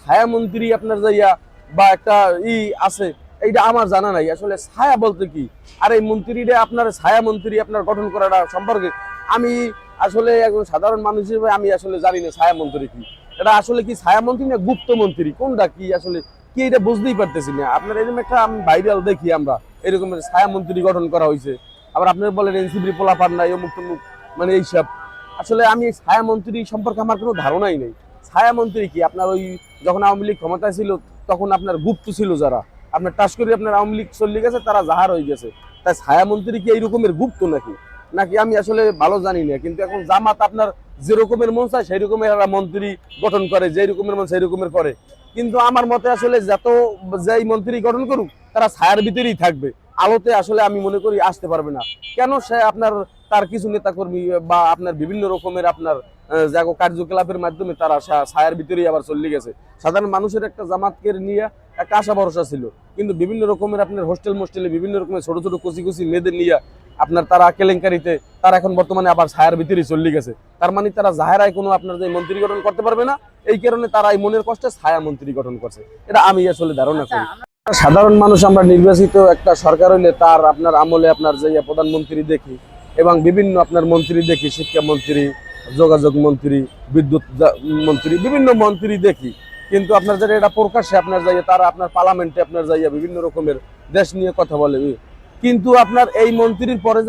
ছায়া মন্ত্রী আপনার যাইয়া বা একটা আছে, এইটা আমার জানা নাই আসলে ছায়া বলতে কি। আর এই মন্ত্রীটা আপনার ছায়া মন্ত্রী আপনার গঠন করাটা সম্পর্কে আমি আসলে একজন সাধারণ মানুষ হিসেবে আমি আসলে জানি না ছায়া মন্ত্রী কি। এটা আসলে কি ছায়া মন্ত্রী না গুপ্ত মন্ত্রী, কোনটা কি আসলে কি এটা বুঝতেই পারতেছি না। আপনার এরকম একটা আমি ভাইরাল দেখি আমরা এরকম ছায়া মন্ত্রী গঠন করা হয়েছে, আবার আপনার বলেন এনসিপি পোলাপান নাই অমুক তমুক, মানে এইসব। আসলে আমি ছায়া মন্ত্রী সম্পর্কে আমার কোনো ধারণাই নেই। ছায়া মন্ত্রী কি আপনার ওই যখন আওয়ামী লীগ ক্ষমতায় ছিল তখন আপনার গুপ্ত ছিল যারা, আপনার টাস করে আপনার আওয়ামী লীগ চলে গেছে তারা জাহার হয়ে গেছে, তাই ছায়া মন্ত্রী কি এই রকমের গুপ্ত নাকি নাকি আমি আসলে ভালো জানি না। কিন্তু এখন জামাত আপনার যে রকমের মন চায় সেই রকমের এরা মন্ত্রী গঠন করে, যেই রকমের মন সেই রকমের করে। কিন্তু আমার মতে আসলে যত যেই মন্ত্রী গঠন করুক তারা ছায়ার ভিতরেই থাকবে, আলোতে আসলে আমি মনে করি আসতে পারবে না। কেন সে আপনার তার কিছু নেতাকর্মী বা আপনার বিভিন্ন রকমের আপনার কার্যকলাপের মাধ্যমে তারা ছায়ার ভিতরেই আবার চলে গেছে। সাধারণ মানুষের একটা জামাতকে নিয়ে একটা আশা ভরসা ছিল, কিন্তু বিভিন্ন রকমের আপনার হোস্টেল মোস্টেলে বিভিন্ন রকমের ছোট ছোট কচি কচি মেয়েদের নিয়ে আপনার তারা কেলেঙ্কারিতে তারা এখন বর্তমানে আবার ছায়ার ভিতরেই চলে গেছে। তার মানে তারা জাহেরায় কোনো আপনার যে মন্ত্রী গঠন করতে পারবে না, এই কারণে তারা এই মনের কষ্টে ছায়া মন্ত্রী গঠন করছে, এটা আমি আসলে ধারণা করি। সাধারণ মানুষ আমরা নির্বাচিত একটা সরকার হইলে তার আপনার আমলে আপনার যে প্রধানমন্ত্রী দেখি এবং বিভিন্ন আপনার মন্ত্রী দেখি, শিক্ষামন্ত্রী, যোগাযোগ মন্ত্রী, বিদ্যুৎ মন্ত্রী, বিভিন্ন মন্ত্রী দেখি। কিন্তু আপনার যারা এটা প্রকাশ্যে আপনার যাইয়া তারা আপনার পার্লামেন্টে আপনার যাইয়া বিভিন্ন রকমের দেশ নিয়ে কথা বলে, কিন্তু আপনার এই মন্ত্রীর পরে